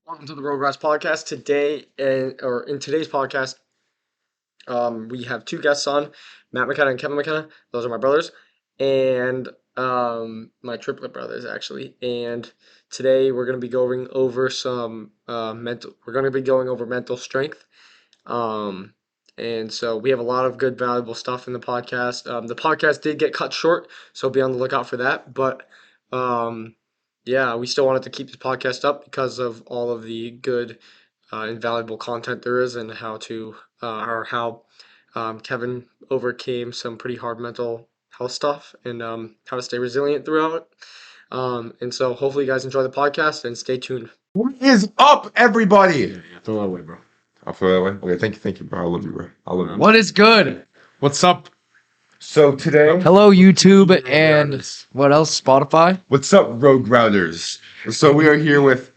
Welcome to the Road Rats podcast. In today's podcast, we have two guests on, Matt McKenna and Kevin McKenna. Those are my brothers, and my triplet brothers actually. And today we're going to be going over some mental. We're going to be going over mental strength. And so we have a lot of good, valuable stuff in the podcast. The podcast did get cut short, so be on the lookout for that. But yeah, we still wanted to keep this podcast up because of all of the good and valuable content there is, and how Kevin overcame some pretty hard mental health stuff, and how to stay resilient throughout it. And so hopefully you guys enjoy the podcast and stay tuned. What is up, everybody? Throw that away, bro. I'll throw that away. Okay, thank you, bro. I love you, bro. I love you. What is good? What's up? So today, Hello, YouTube, and what else? Spotify? what's up, Rogue Routers? So we are here with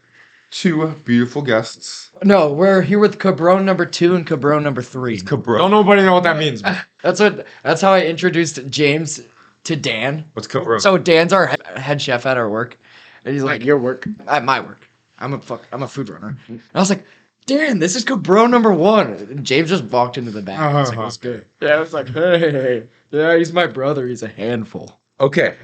two beautiful guests. No, we're here with Cabron number 2 and Cabron number 3. Cabro. Don't nobody know what that means, bro. That's how I introduced James to Dan. What's Cabro? So Dan's our head chef at our work, and he's like, Your work. at my work. I'm a food runner. And I was like, Dan, this is Cabron number 1. And James just walked into the back. I was like, what's good? Yeah, I was like, hey, yeah, he's my brother. He's a handful. Okay,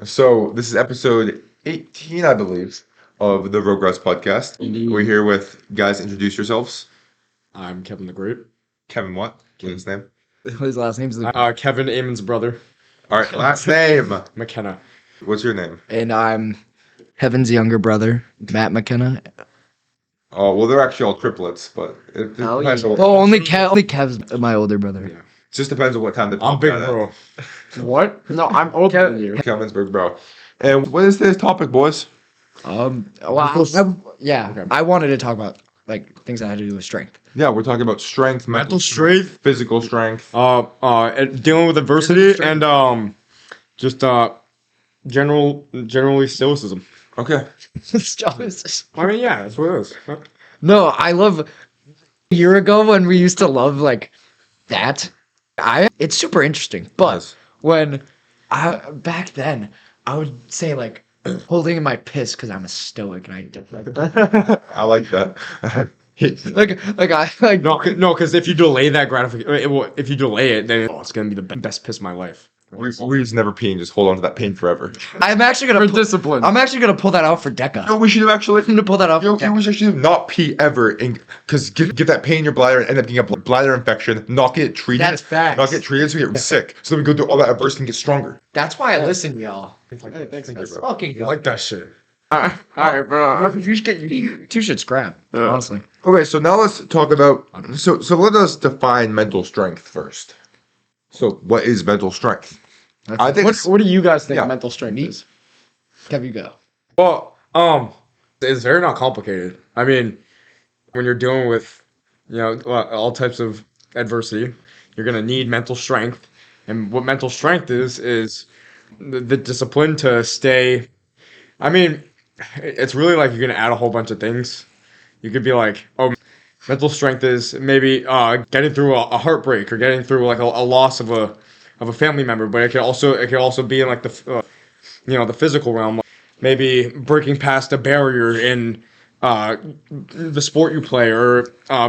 so this is episode 18, I believe, of the Rogue Routes podcast. Indeed. We're here with guys. Introduce yourselves. I'm Kevin the Great. Kevin, what? Give his name. His last name's Kevin Amon's brother, All right, last name. McKenna. What's your name? and I'm Kevin's younger brother, Matt McKenna. Oh, well, they're actually all triplets, but it Oh, depends yeah. on Well, only Kev's my older brother. Yeah. just depends on what time they I'm pop big out at. bro. What? No, I'm older than you. Kevin's big bro. And what is today's topic, boys? Well, Okay. I wanted to talk about like things that had to do with strength. Yeah, we're talking about strength, Mental strength. physical strength. And dealing with adversity and just generally stoicism. Okay. I mean, yeah, that's what it is. No, I love. A year ago when we used to love like that, it's super interesting. But Yes. when back then, I would say like holding in my piss because I'm a stoic and I did like I like that. No, because if you delay that gratification, if you delay it, then it's gonna be the best piss of my life. we just never pee and just hold on to that pain forever. I'm actually gonna discipline. I'm actually gonna pull that out for Deca. No, we should have actually. I'm gonna pull that out. You For know, Deca. we should actually not pee ever, because get that pain in your bladder and end up getting a bladder infection, not get it treated. That's facts. Not get treated, so we get sick. So then we go through all that adversity and get stronger. That's why I listen to y'all. Hey, thanks, Let's bro. fucking I go. like that shit. All right, bro. You two should scrap. Honestly. Okay, so now let's talk about. So let us define mental strength first. So what is mental strength? I think What do you guys think Yeah. mental strength is? Kev, you go. Well, it's very not complicated. I mean, when you're dealing with, all types of adversity, you're gonna need mental strength. And what mental strength is the discipline to stay. I mean, it's really like you're gonna add a whole bunch of things. You could be like, oh, mental strength is maybe getting through a heartbreak or getting through like a loss of a family member, but it could also be in like the the physical realm, like maybe breaking past a barrier in the sport you play, or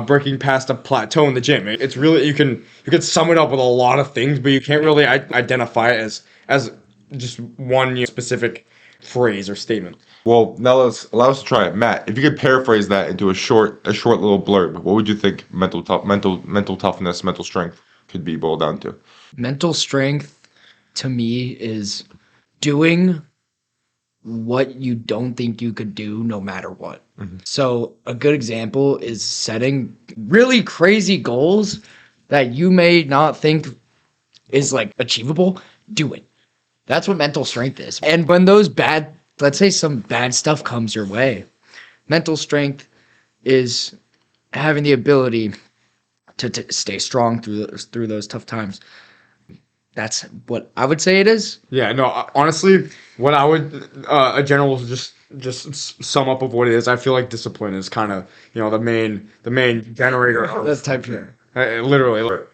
breaking past a plateau in the gym. It's really you can sum it up with a lot of things, but you can't really identify it as just one specific phrase or statement. Well, now allow us to try it, Matt. If you could paraphrase that into a short little blurb, what would you think mental toughness, mental strength could be boiled down to? Mental strength to me is doing what you don't think you could do no matter what. So a good example is setting really crazy goals that you may not think is like achievable. Do it. That's what mental strength is. And when let's say some bad stuff comes your way, mental strength is having the ability to stay strong through those tough times. That's what I would say it is. Yeah, no, honestly, what I would a general just sum up of what it is. I feel like discipline is kind of the main generator. That's type here. Literally,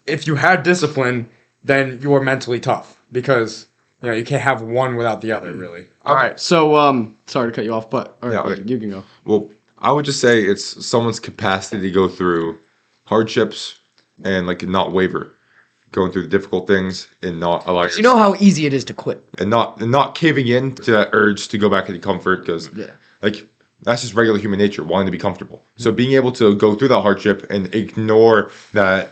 if you had discipline, then you are mentally tough, because you can't have one without the other, really. All right, so sorry to cut you off, but all right, Yeah, okay. you can go. Well, I would just say it's someone's capacity to go through hardships and like not waver, going through the difficult things and not allow You know how easy it is to quit. and not caving in to that urge to go back into comfort because Yeah. like that's just regular human nature wanting to be comfortable. So being able to go through that hardship and ignore that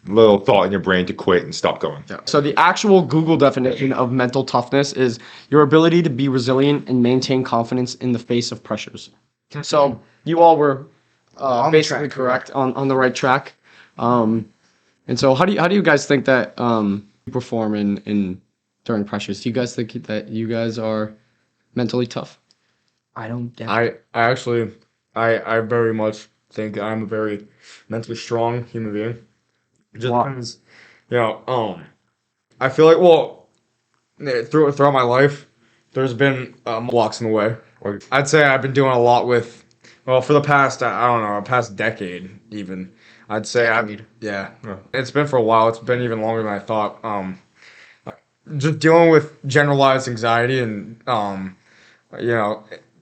little thought in your brain to quit and stop going. So the actual Google definition of mental toughness is your ability to be resilient and maintain confidence in the face of pressures. So you all were On the basically track, correct on the right track. And so how do you guys think that you perform in during pressures? Do you guys think that you guys are mentally tough? I don't doubt. I actually, I very much think I'm a very mentally strong human being. Just Wow. because, I feel like, well, throughout my life, there's been blocks in the way. Or I'd say I've been doing a lot with, well, for the past, I don't know, past decade even. I'd say yeah, it's been for a while. It's been even longer than I thought. Just dealing with generalized anxiety and,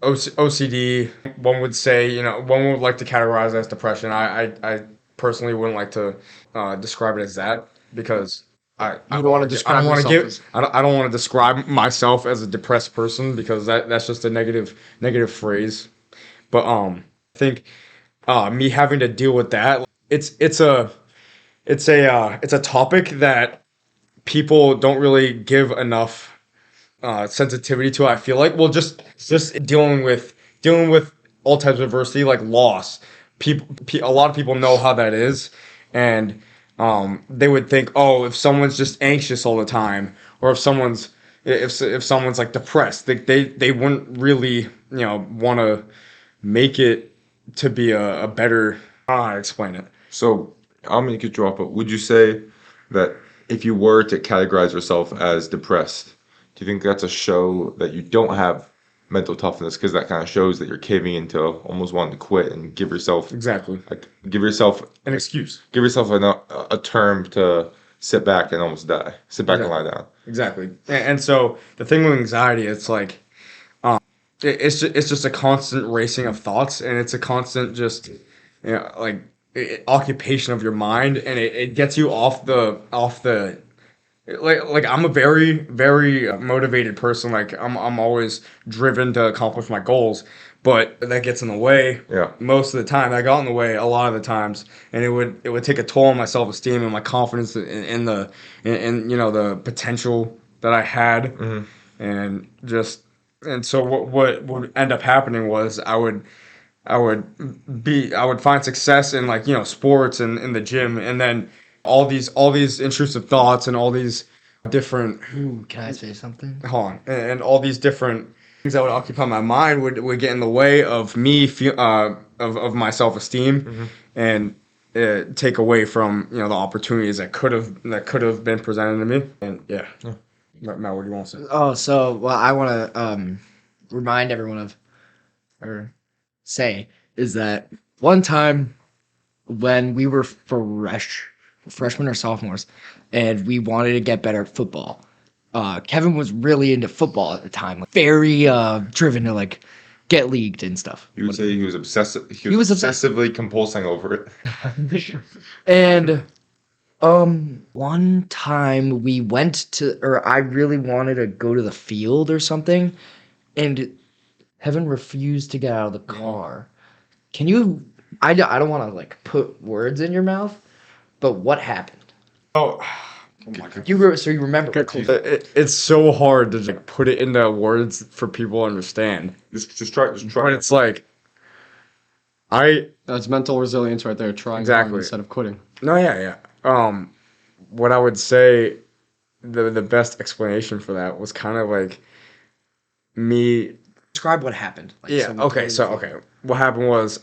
OCD, one would say, one would like to categorize as depression. I personally wouldn't like to describe it as that because I don't wanna describe I don't want to yourself give I don't want to describe myself as a depressed person because that's just a negative phrase. But I think me having to deal with that, it's a topic that people don't really give enough sensitivity to. I feel like, well, just dealing with all types of adversity like loss. A lot of people know how that is, and they would think, oh, if someone's just anxious all the time, or if someone's like depressed, they wouldn't really want to make it to be a better. I explain it. So I'm gonna cut you off, but would you say that if you were to categorize yourself as depressed, do you think that's a show that you don't have mental toughness because that kind of shows that you're caving into almost wanting to quit and give yourself Exactly. give yourself An excuse. a term to sit back and almost die, sit back and lie down. Exactly. And so the thing with anxiety, it's like, it's just a constant racing of thoughts, and it's a constant just, occupation of your mind, and it gets you off the like I'm a very very motivated person. Like I'm always driven to accomplish my goals, but that gets in the way. Yeah. Most of the time, that got in the way a lot of the times, and it would take a toll on my self esteem and my confidence in the potential that I had, and so what would end up happening was I would find success in sports and in the gym, and then all these intrusive thoughts and all these different Ooh, can I say something? hold on and all these different things that would occupy my mind would get in the way of me of my self-esteem and take away from the opportunities that could have been presented to me. And Matt, what do you want to say? Oh, so well, I want to remind everyone of, or say, is that one time when we were freshmen or sophomores, and we wanted to get better at football. Kevin was really into football at the time, like, very driven to like get leagued and stuff. You would say he was obsessive. He was was obsessively compulsing over it. And one time we went to, or I really wanted to go to the field or something, and Kevin refused to get out of the car. Can you? I don't want to like put words in your mouth, but what happened? Oh, So you remember? it's so hard to just put it into words for people to understand. Just try. But it's like That's mental resilience right there. Trying Exactly. hard instead of quitting. No, yeah. What I would say, the best explanation for that was kind of like me. Describe what happened. Like, Yeah. so Okay. What happened was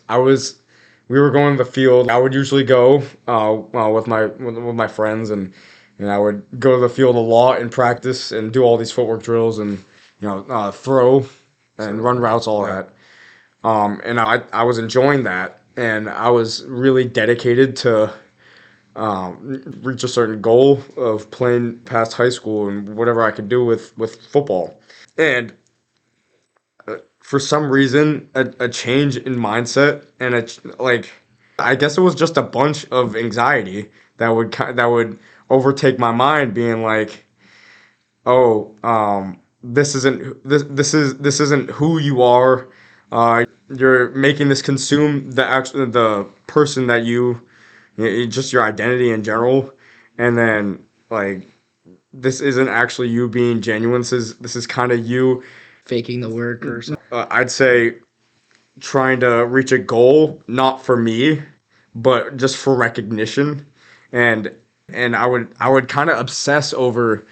we were going to the field. I would usually go with my friends, and I would go to the field a lot and practice and do all these footwork drills and throw and run routes, all that. And I was enjoying that, and I was really dedicated to reach a certain goal of playing past high school and whatever I could do with football. And for some reason a change in mindset and I guess it was just a bunch of anxiety that would overtake my mind, being like, oh, this isn't who you are. You're making this consume the person that just your identity in general, and then like this isn't actually you being genuine. This is kind of you. Faking the work or something. I'd say trying to reach a goal, not for me, but just for recognition, and I would kind of obsess over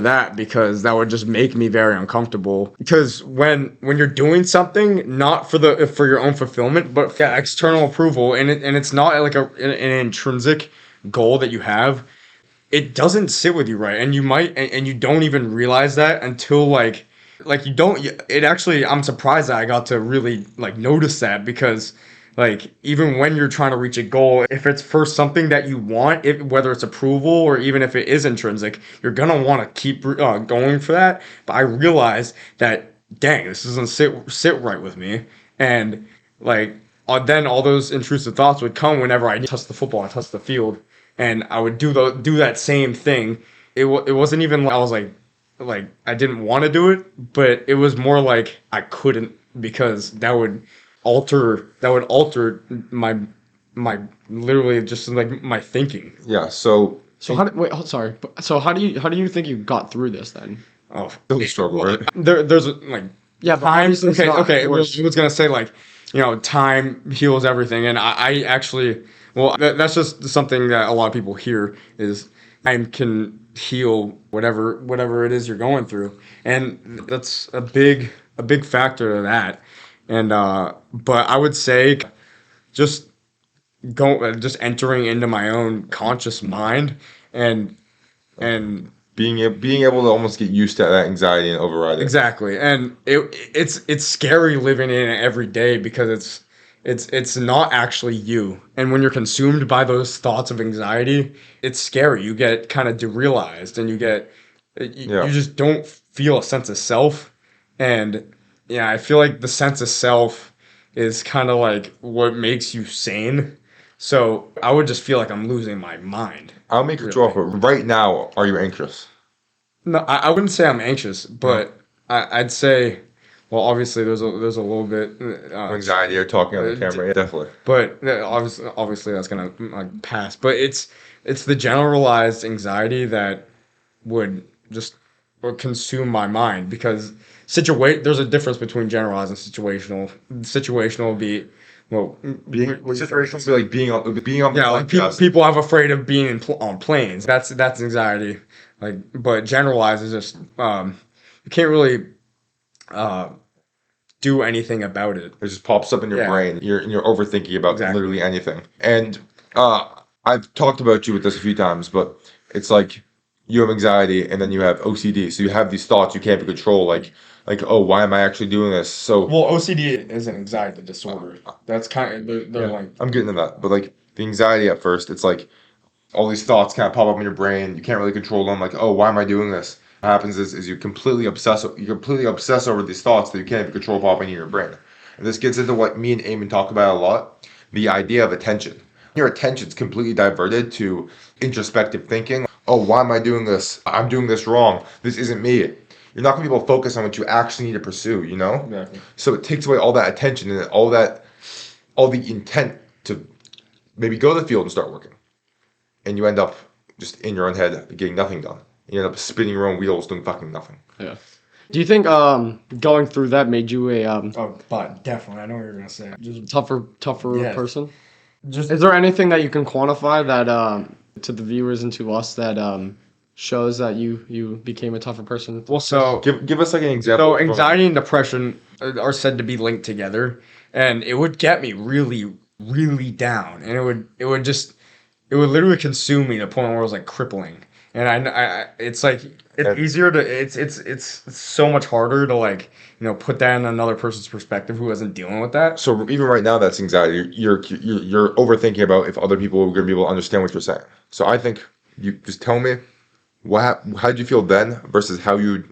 that, because that would just make me very uncomfortable. Because when you're doing something not for your own fulfillment, but for external approval, and it's not like an intrinsic goal that you have, it doesn't sit with you right, and you don't even realize that until like you don't. It actually, I'm surprised that I got to really like notice that, because like even when you're trying to reach a goal, if it's for something that you want, whether it's approval or even if it is intrinsic, you're gonna want to keep going for that. But I realized that, dang, this doesn't sit right with me, and like then all those intrusive thoughts would come whenever I touch the football, I touch the field, and I would do that same thing. It wasn't even like I was like I didn't want to do it, but it was more like I couldn't, because that would alter my literally just like my thinking. Yeah. So So sorry. So how do you think you got through this then? Oh, still a struggle, right? there's like Yeah, but time. obviously it's Okay, not okay. I worse. was gonna say, like, time heals everything, and I actually, well, that's just something that a lot of people hear, is time can heal whatever it is you're going through, and that's a big factor to that. And but I would say just just entering into my own conscious mind, and Being able to almost get used to that anxiety and override it. exactly. And it's scary living in it every day, because it's not actually you. And when you're consumed by those thoughts of anxiety, it's scary. You get kind of derealized, and Yeah. you just don't feel a sense of self. And yeah, I feel like the sense of self is kind of like what makes you sane. So I would just feel like I'm losing my mind. I'll make a draw for right now. Are you anxious? No, I wouldn't say I'm anxious, but I'd say, well, obviously there's a little bit Anxiety or talking on the camera? Yeah, definitely. but obviously that's gonna like pass. But it's the generalized anxiety that would consume my mind, because there's a difference between generalized and situational. Situational would be, well, Situations be like being on yeah, like people have afraid of being on planes. That's anxiety. Like, but generalized is just you can't really do anything about it. It just pops up in your Yeah. brain. You're overthinking about Exactly. literally anything. And I've talked about you with this a few times, but it's like you have anxiety and then you have OCD. So you have these thoughts you can't control, like oh, why am I actually doing this? So Well, OCD is an anxiety disorder. That's kind of they're like, I'm getting to that, but like the anxiety at first, it's like all these thoughts kind of pop up in your brain. You can't really control them. Like, oh, why am I doing this? What happens is you completely obsess over these thoughts that you can't even control popping in your brain. And this gets into what me and Eamon talk about a lot: the idea of attention. Your attention's completely diverted to introspective thinking. Oh, why am I doing this? I'm doing this wrong. This isn't me. You're not gonna be able to focus on what you actually need to pursue. exactly. So it takes away all that attention and all the intent to maybe go to the field and start working. And you end up just in your own head getting nothing done. You end up spinning your own wheels doing fucking nothing. Yeah. Do you think going through that made you a Oh, but definitely, I know what you're gonna say. Just tougher Yes. person? just Is there anything that you can quantify that to the viewers and to us that shows that you became a tougher person? well, so Give us like an example. So anxiety and depression are said to be linked together, and it would get me really, really down, and it would literally consume me to the point where it was like crippling. And it's like it's easier to it's so much harder to like put that in another person's perspective who isn't dealing with that. So even right now, that's anxiety. You're overthinking about if other people are going to be able to understand what you're saying. So I think you just tell me how did you feel then versus how you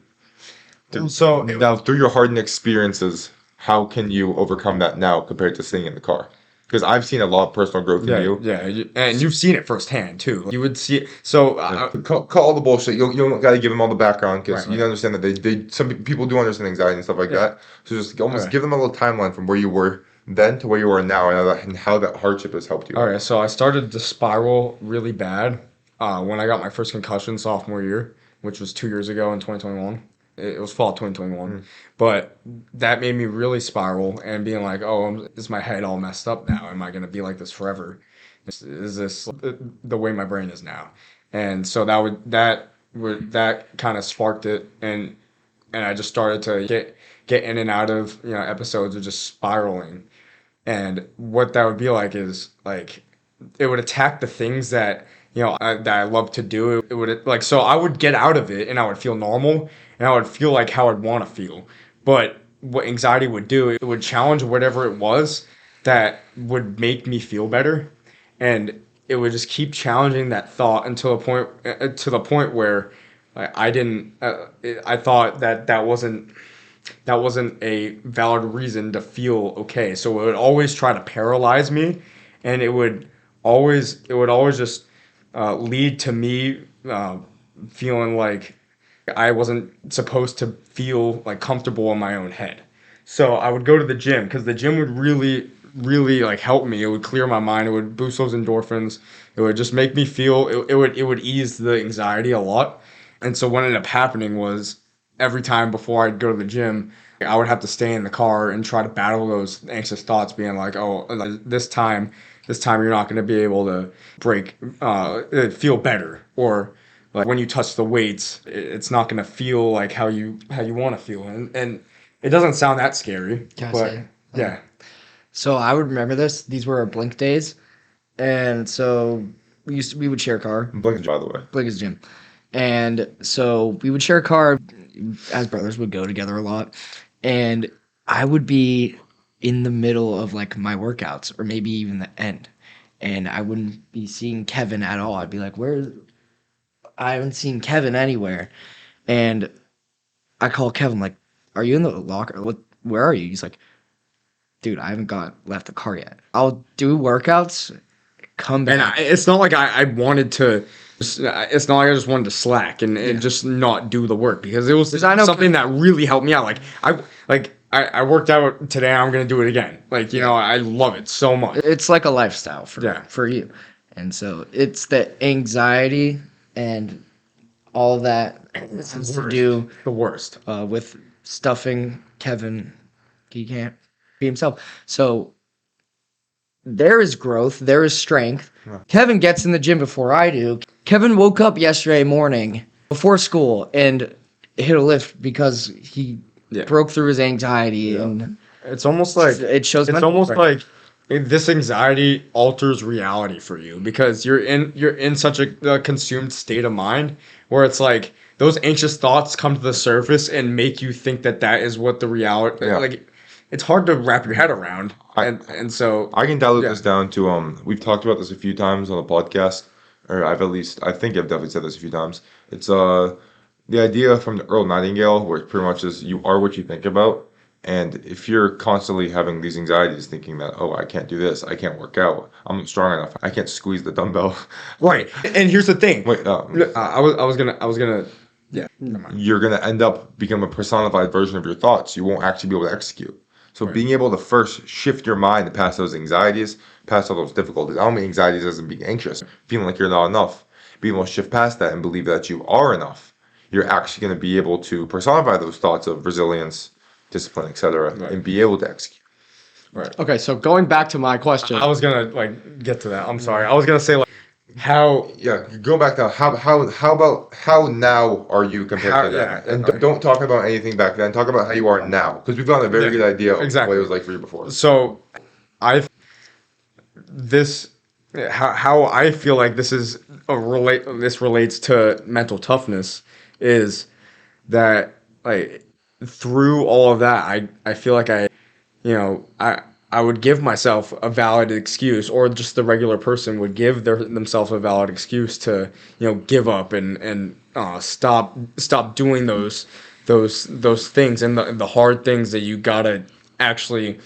So now through your hardened experiences. how can you overcome that now compared to sitting in the car? Because I've seen a lot of personal growth in you. And you've seen it firsthand too. You would see it. So Cut all the bullshit. You don't got to give them all the background because Right, you understand that they some people do understand anxiety and stuff like that. So just almost Okay. give them a little timeline from where you were then to where you are now, and how that hardship has helped you. all right, so I started to spiral really bad when I got my first concussion sophomore year, which was 2 years ago in 2021. It was fall 2021, but that made me really spiral and being like, "Oh, is my head all messed up now? Am I gonna be like this forever? Is this the way my brain is now?" And so that kind of sparked it, and I just started to get in and out of episodes of just spiraling. And what that would be like is like it would attack the things that that I love to do. It would like so I would get out of it and I would feel normal and I would feel like how I'd want to feel. But what anxiety would do, it would challenge whatever it was that would make me feel better, and it would just keep challenging that thought until a point to the point where I didn't. I thought that wasn't a valid reason to feel okay. So it would always try to paralyze me, and it would always just lead to me feeling like I wasn't supposed to feel like comfortable in my own head. So I would go to the gym because the gym would really, really like help me. It would clear my mind. It would boost those endorphins. It would just make me feel. It would ease the anxiety a lot. And so what ended up happening was every time before I'd go to the gym, I would have to stay in the car and try to battle those anxious thoughts, being like, "Oh, like, this time you're not going to be able to feel better," or like when you touch the weights, it's not going to feel like how you want to feel, and it doesn't sound that scary, Can I but say? yeah, So I would remember this. These were our Blink days, and so we would share a car. Blink, by the way. Blink is gym, and so we would share a car. As brothers, would go together a lot, and I would be in the middle of like my workouts, or maybe even the end, and I wouldn't be seeing Kevin at all. I'd be like, "Where?" I haven't seen Kevin anywhere, and I call Kevin like, "Are you in the locker? What? Where are you?" He's like, "Dude, I haven't left the car yet. I'll do workouts, come and back." it's not like I wanted to. It's not like I just wanted to slack and just not do the work, because it was I know- something that really helped me out. I worked out today. I'm gonna do it again. I love it so much. It's like a lifestyle Yeah. for you, and so it's the anxiety and all that has to do The worst. with stuffing Kevin. He can't be himself. So there is growth, there is strength. Kevin gets in the gym before I do. Kevin woke up yesterday morning before school and hit a lift because he Yeah. broke through his anxiety, and It's almost like it shows. it's almost like this anxiety alters reality for you, because you're in such a consumed state of mind where it's like those anxious thoughts come to the surface and make you think that is what the reality. Yeah. Like, it's hard to wrap your head around, I- and so I can dilute Yeah. this down to we've talked about this a few times on the podcast, or I think I've definitely said this a few times. It's the idea from the Earl Nightingale, where it pretty much is you are what you think about. And if you're constantly having these anxieties, thinking that, oh, I can't do this, I can't work out, I'm not strong enough, I can't squeeze the dumbbell. right. And here's the thing. Wait, I was gonna. Yeah. Never mind. you're gonna end up becoming a personified version of your thoughts. You won't actually be able to execute. So being able to first shift your mind past those anxieties, past all those difficulties. I don't mean anxieties as in being anxious, feeling like you're not enough. Being able to shift past that and believe that you are enough. You're actually going to be able to personify those thoughts of resilience, discipline, etc., Right. and be able to execute. Okay, so going back to my question. I was gonna get to that. I'm sorry. I was gonna say how. Yeah, go back to how about how now are you compared How- to then? yeah, And okay. don't talk about anything back then. Talk about how you are now, because we've gotten a very Yeah, good idea of exactly. what it was like for you before. So, I this how I feel like this is this relates to mental toughness is that through all of that I feel like I would give myself a valid excuse, or just the regular person would give themselves a valid excuse to give up and stop doing those things and the hard things that you gotta actually,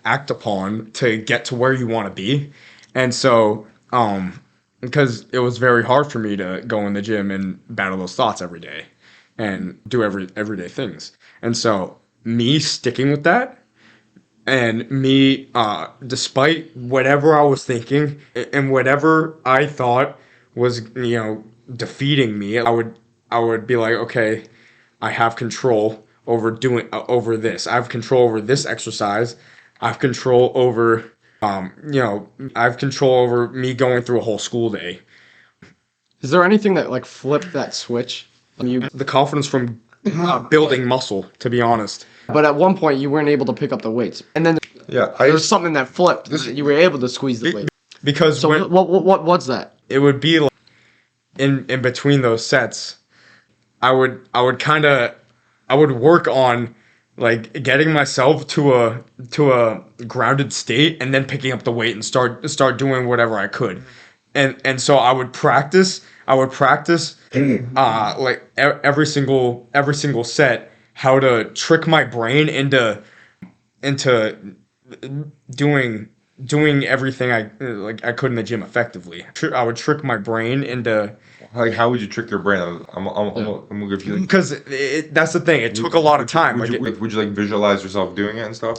act upon to get to where you want to be. And so, because it was very hard for me to go in the gym and battle those thoughts every day and do everyday things. And so, me sticking with that and me, despite whatever I was thinking and whatever I thought was, defeating me, I would be like, okay, I have control over this. I have control over this exercise. I have control over, I have control over me going through a whole school day. Is there anything that like flipped that switch? The confidence from building muscle, to be honest. But at one point you weren't able to pick up the weights, and then Yeah, there was something that flipped. You were able to squeeze the weight. Because So what was that? it would be like in between those sets, I would work on like getting myself to a grounded state and then picking up the weight and start doing whatever I could. And so I would practice like every single set how to trick my brain into doing everything I could in the gym effectively. I would trick my brain into, like, how would you trick your brain? I'm gonna give you. because that's the thing. It took a lot of time. Would you like visualize yourself doing it and stuff?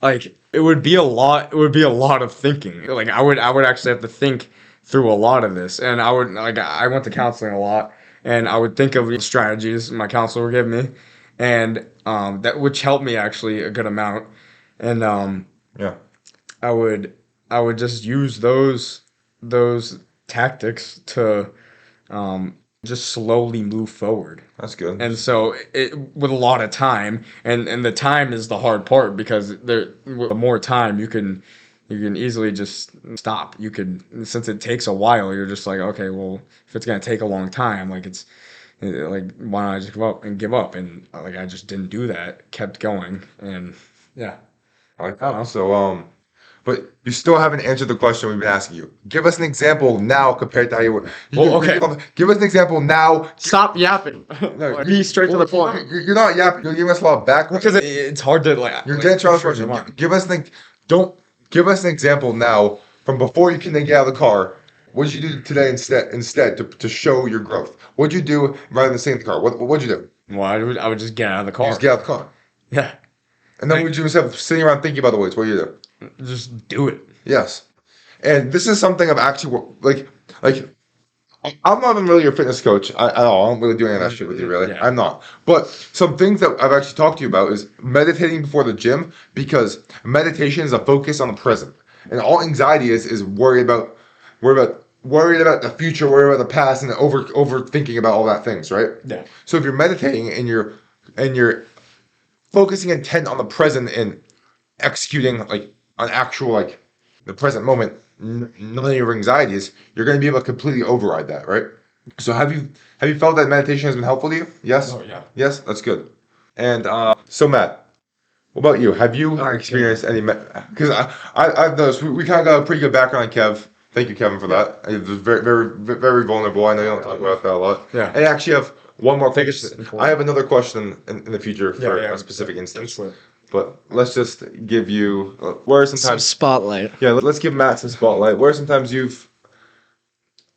Like it would be a lot. It would be a lot of thinking. Like I would actually have to think through a lot of this, and I went to counseling a lot, and I would think of strategies my counselor would give me, and that which helped me actually a good amount, and Yeah. I would just use those tactics to just slowly move forward. That's good. And so with a lot of time, and the time is the hard part, because with more time you can easily just stop. You could, since it takes a while, you're just like, okay, well, if it's gonna take a long time, like why don't I just give up? And like I just didn't do that, kept going, and yeah. I like that. So, but you still haven't answered the question we've been asking you. Give us an example now compared to how you were. Well, okay. Give us an example now. Stop yapping. No, Be straight to the point. You're not yapping. You're giving us a lot of background. Because it's hard to like. You're answering the question. Give us Give us an example now from before you can then get out of the car. What did you do today instead to show your growth? What did you do rather than staying in the car? What did you do? Well, I would just get out of the You car. just get out of the car. Yeah, And then what did you instead of sitting around thinking about the weights? What do you do? just do it. Yes. And this is something I've actually like I'm not even really your fitness coach at all. I don't really do any of that shit with you, really. Yeah. I'm not. But some things that I've actually talked to you about is meditating before the gym, because meditation is a focus on the present. And all anxiety is worried about the future, worried about the past, and overthinking about all that things, right? Yeah. So if you're meditating and you're focusing intent on the present and executing like an actual like the present moment, none of your anxieties, you're going to be able to completely override that, right? So have you felt that meditation has been helpful to you? Yes. Oh yeah. Yes, that's good. And so Matt, what about you? Have you experienced any? Because I've noticed we kind of got a pretty good background on Kev. Thank you, Kevin, for that. It was very, very, very vulnerable. I know you don't talk about that a lot. Yeah. And I actually have one more question. it's important. I have another question in the future for Yeah. a specific instance. Excellent. But let's just give you where Some sometimes. spotlight. Yeah, let's give Matt some spotlight. Where sometimes you've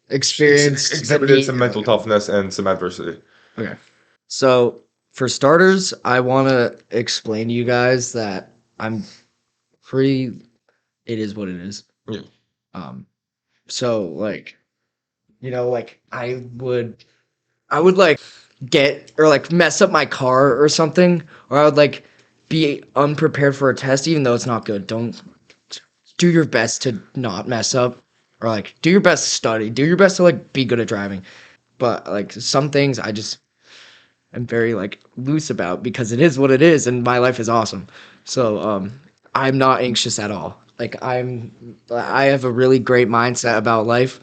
Experience exhibited some mental toughness and some adversity. Okay. So, for starters, I want to explain to you guys that I'm pretty. It is what it is. Yeah. So like, like I would like get or like mess up my car or something, or I would like be unprepared for a test, even though it's not good. Don't do your best to not mess up, or like do your best to study, do your best to like be good at driving. But like some things I just am very like loose about, because it is what it is and my life is awesome. So I'm not anxious at all. Like I have a really great mindset about life,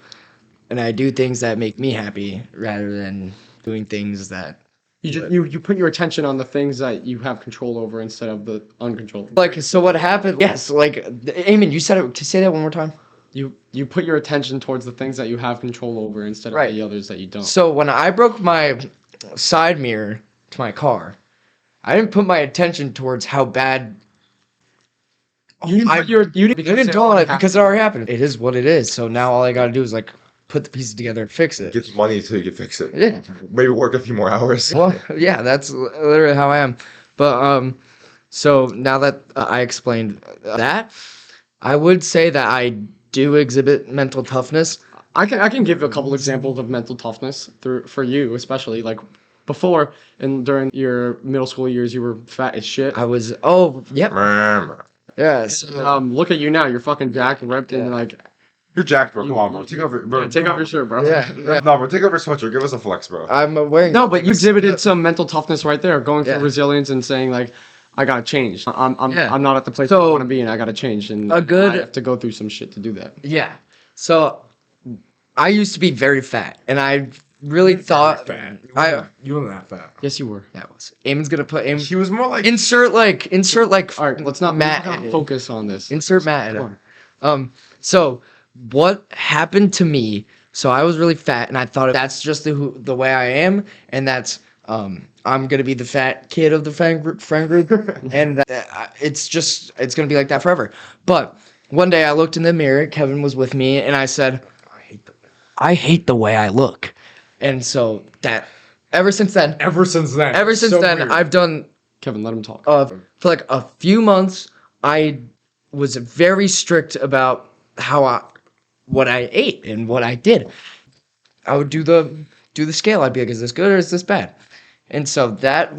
and I do things that make me happy rather than doing things that You put your attention on the things that you have control over instead of the uncontrolled. like. So what happened? Yes, like Eamon, you said it. To say that one more time. You put your attention towards the things that you have control over instead of Right. the others that you don't. So when I broke my side mirror to my car, I didn't put my attention towards how bad. You didn't I- put your you didn't, I didn't dwell on it because it already happened. It is what it is. So now all I gotta do is like put the pieces together and fix it. Get some money so you can fix it. Yeah. Maybe work a few more hours. Well, yeah, that's literally how I am. But so now that I explained that, I would say that I do exhibit mental toughness. I can give a couple examples of mental toughness for you, especially like before and during your middle school years, you were fat as shit. I was yep. Man, Yeah. So, Look at you now. You're fucking jacked and ripped and like you're jacked, bro. Come on, bro. Take off your, bro. take off your shirt, bro. yeah. No, bro. Take off your sweatshirt. Give us a flex, bro. I'm wearing No, but you exhibited some mental toughness right there, going through Yeah. resilience and saying like, I gotta change. I'm Yeah. I'm not at the place So, I want to be, and I gotta change. And a good- I have to go through some shit to do that. Yeah. So I used to be very fat, and I really thought You weren't that fat. Yes, you were. that was Eamon's gonna put Eamon. He was more like Insert like All right, let's not Matt. focus on this. Insert Matt. Come So what happened to me? So I was really fat, and I thought that's just the way I am, and that's I'm gonna be the fat kid of the friend group, and it's gonna be like that forever. But one day I looked in the mirror. Kevin was with me, and I said, I hate the way I look, and so that ever since then, Ever since then. Weird. I've done Kevin, let him talk. for like a few months, I was very strict about what I ate and what I did. I would do the scale. I'd be like, is this good or is this bad? And so that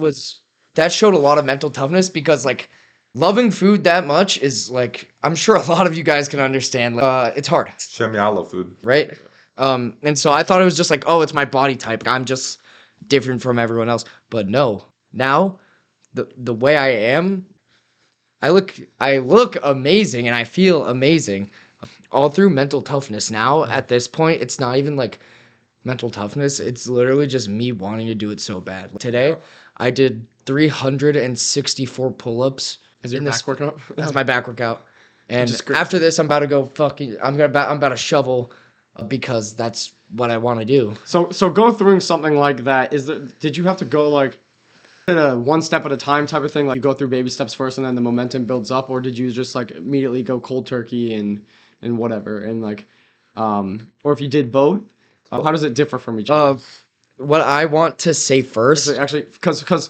showed a lot of mental toughness because like loving food that much is like, I'm sure a lot of you guys can understand. It's hard, Shemi, I love food. right? And so I thought it was just like, oh, it's my body type. I'm just different from everyone else. But no, now the way I am, I look amazing and I feel amazing all through mental toughness. Now at this point, it's not even like mental toughness. It's literally just me wanting to do it so bad. Today, I did 364 pull-ups. Is your back workout? That's my back workout. And is great. after this, I'm about to go I'm about to shovel because that's what I want to do. So go through something like that. Did you have to go like in a one step at a time type of thing? Like you go through baby steps first and then the momentum builds up, or did you just like immediately go cold turkey and whatever and like or if you did both, how does it differ from each other? What I want to say first, Actually, because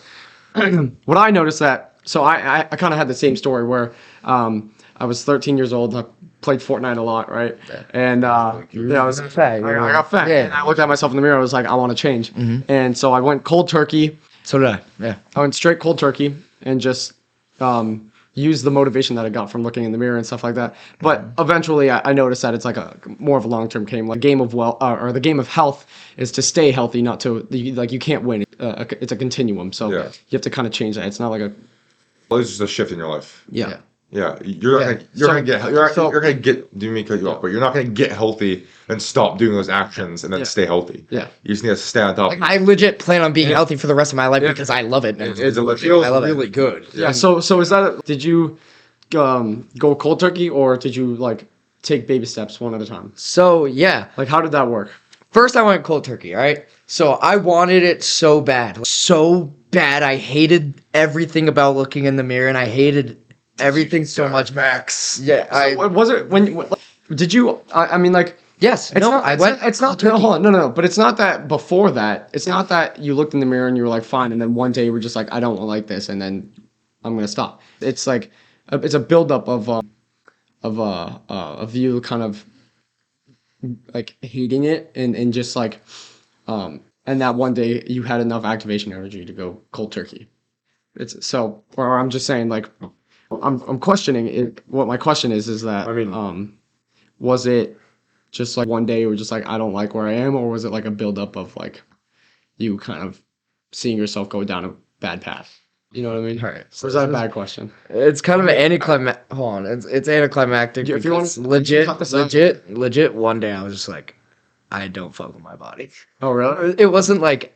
what I noticed that I kind of had the same story where I was 13 years old. I played Fortnite a lot, right? And I was fat. I got fat. Yeah. And I looked at myself in the mirror. I was like, I want to change. And so I went cold turkey. So did I. Yeah. I went straight cold turkey and just used the motivation that I got from looking in the mirror and stuff like that. But eventually, I noticed that it's like a more of a long-term game. Like game of or the game of health is to stay healthy, not to like you can't win. It's a continuum. So Yeah. you have to kind of change that. It's not like a Well, it's just a shift in your life. yeah. Yeah, you're Yeah. gonna you're So- gonna get you're gonna get. Do me cut you off, but you're not gonna get healthy and stop doing those actions and then Yeah. stay healthy. Yeah. You just need to stay on top. Like I legit plan on being healthy for the rest of my life because I love it. It's a legit. Feels I love it. really good. Yeah. So is that did you go cold turkey or did you like take baby steps one at a time? So yeah, Like how did that work? first I went cold turkey. All right. So I wanted it so bad, so bad. I hated everything about looking in the mirror, and I hated everything so much. Max. Yeah. What was it did you? I mean like. Yes. It's No. not. I It's went. not. It's not. No, hold on. No. But it's not that before that. It's not that you looked in the mirror and you were like fine, and then one day you were just like I don't like this, and then I'm gonna stop. It's like it's a buildup of you kind of like hating it and just like and that one day you had enough activation energy to go cold turkey. It's so or I'm just saying like I'm questioning it. What my question is that I mean- was it just like one day you were just like I don't like where I am, or was it like a buildup of like you kind of seeing yourself go down a bad path? You know what I mean? All right. Or is that a bad question? It's kind of an anticlimactic. Hold on. It's anticlimactic. If you want because to cut this out. legit. One day I was just like, I don't fuck with my body. Oh really? It wasn't like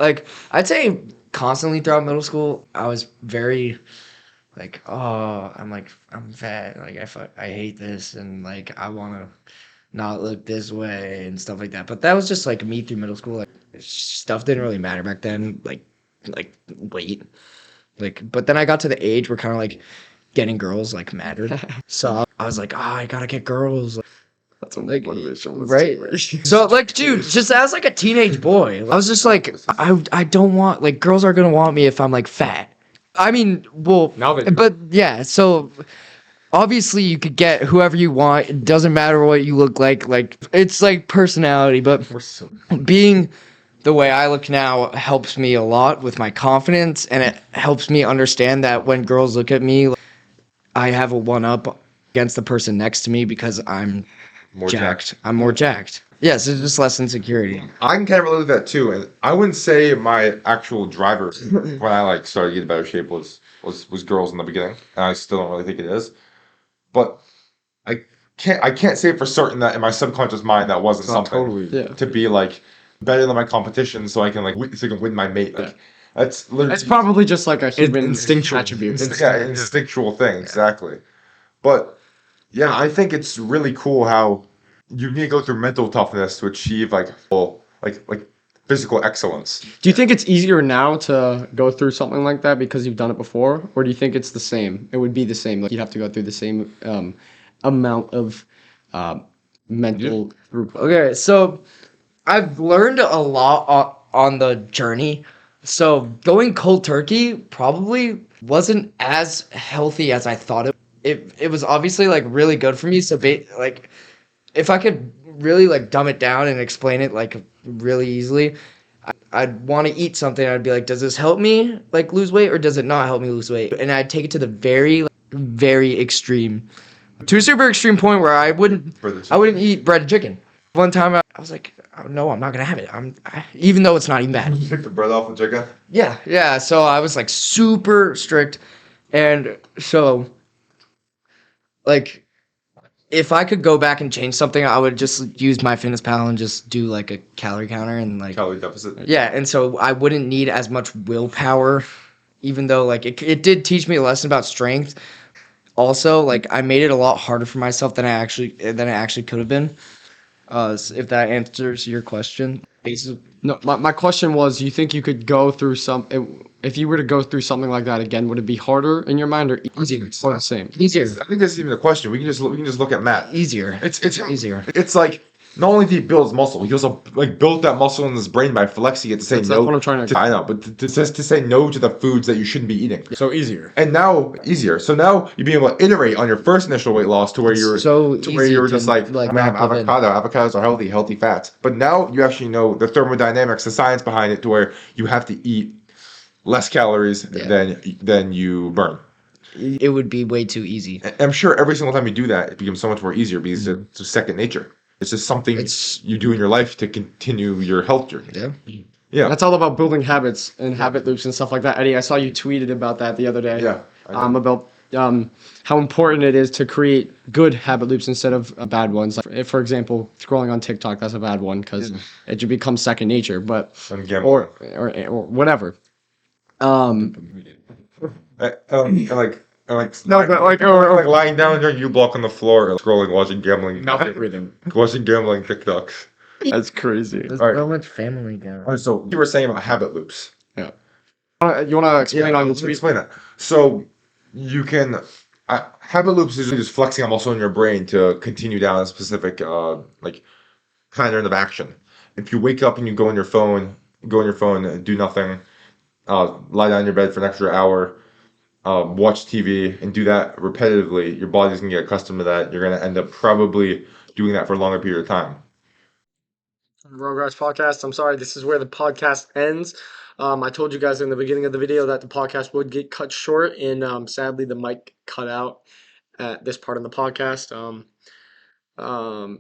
I'd say constantly throughout middle school I was very like, oh, I'm fat, like I hate this, and like I want to not look this way and stuff like that. But that was just like me through middle school. Like stuff didn't really matter back then. Like weight, Like, but then I got to the age where kind of like getting girls like mattered. So I was like, oh, I gotta get girls. That's a Like, motivation. right? So like, dude, just as like a teenage boy, I was just like, I don't want like girls are gonna want me if I'm like fat. I mean, well, Now they do. but yeah, so obviously you could get whoever you want. It doesn't matter what you look like. Like it's like personality, but We're so being the way I look now helps me a lot with my confidence, and it helps me understand that when girls look at me, like, I have a one up against the person next to me because I'm More jacked. I'm more jacked. Yes, it's just less insecurity. I can kind of relate with that too, and I wouldn't say my actual driver when I like started getting better shape was girls in the beginning, and I still don't really think it is. But I can't say for certain that in my subconscious mind that wasn't something totally. Yeah. to be like better than my competition, so I can like so I can win my mate. Like that's literally It's probably just like a human instinctual. attribute. yeah, instinctual thing exactly. But yeah, I think it's really cool how you need to go through mental toughness to achieve like full like physical excellence. Do you think it's easier now to go through something like that because you've done it before, or do you think it's the same? It would be the same. Like you'd have to go through the same amount of mental throughput. Okay, so I've learned a lot on the journey. So going cold turkey probably wasn't as healthy as I thought it. It was obviously like really good for me. So like if I could really like dumb it down and explain it like really easily, I'd want to eat something. I'd be like, does this help me like lose weight or does it not help me lose weight? And I'd take it to the very, like, very extreme, to a super extreme point where I wouldn't eat breaded chicken. One time I was like, oh, no, I'm not gonna have it. Even though it's not even bad. Take the bread off the chicken. Yeah. So I was like super strict, and so like if I could go back and change something, I would just use MyFitnessPal and just do like a calorie counter and like Calorie deficit. yeah, and so I wouldn't need as much willpower, even though like it did teach me a lesson about strength. Also, like I made it a lot harder for myself than it actually could have been. If that answers your question, basically. No, my question was, you think you could go through if you were to go through something like that again, would it be harder in your mind or Easier. or the same? Easier. I think that's even the question. We can just look at Matt. Easier. It's easier. It's like not only did he build his muscle, he also like built that muscle in his brain by flexing it to say That's no. what I'm trying to. I know, but to say no to the foods that you shouldn't be eating. So easier. And now easier. So now you're being able to iterate on your first initial weight loss to where you're So to where easy you were to, just like, like, I'm gonna have not give in. avocado. Avocados are healthy fats. But now you actually know the thermodynamics, the science behind it, to where you have to eat less calories than you burn. It would be way too easy. And I'm sure every single time you do that, it becomes so much more easier because it's just second nature. It's just something you do in your life to continue your health journey. Yeah. Yeah. That's all about building habits and habit loops and stuff like that. Eddie, I saw you tweeted about that the other day. Yeah, I did. About how important it is to create good habit loops instead of bad ones. Like, if, for example, scrolling on TikTok, that's a bad one because it just becomes second nature. But And gambling. or whatever. Like lying down there, you block on the floor, or scrolling, watching gambling, Everything. watching gambling TikToks. That's crazy. There's All right. so much family going. All right, so you were saying about habit loops. You want to explain on the Let me tweet? explain that. So you can habit loops is just flexing a muscle in your brain to continue down a specific like pattern of action. If you wake up and you go on your phone and do nothing, lie down in your bed for an extra hour, watch TV and do that repetitively, your body's gonna get accustomed to that. You're gonna end up probably doing that for a longer period of time. Rugrats podcast. I'm sorry, this is where the podcast ends. I told you guys in the beginning of the video that the podcast would get cut short, and sadly the mic cut out at this part of the podcast.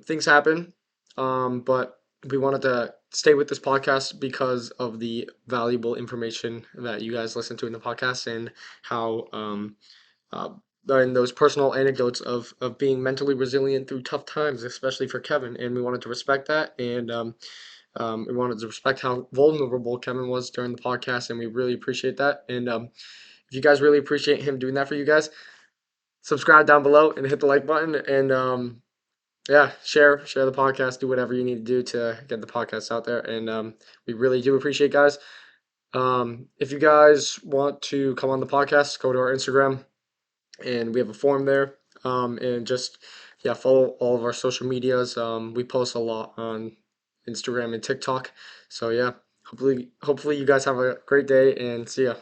Things happen, but we wanted to stay with this podcast because of the valuable information that you guys listen to in the podcast and how and those personal anecdotes of being mentally resilient through tough times, especially for Kevin. And we wanted to respect that, and we wanted to respect how vulnerable Kevin was during the podcast, and we really appreciate that. And if you guys really appreciate him doing that for you guys, subscribe down below and hit the like button, and yeah, share the podcast, do whatever you need to do to get the podcast out there. And we really do appreciate guys. If you guys want to come on the podcast, go to our Instagram, and we have a form there. And just yeah, follow all of our social medias. We post a lot on Instagram and TikTok. So yeah, hopefully you guys have a great day and see ya.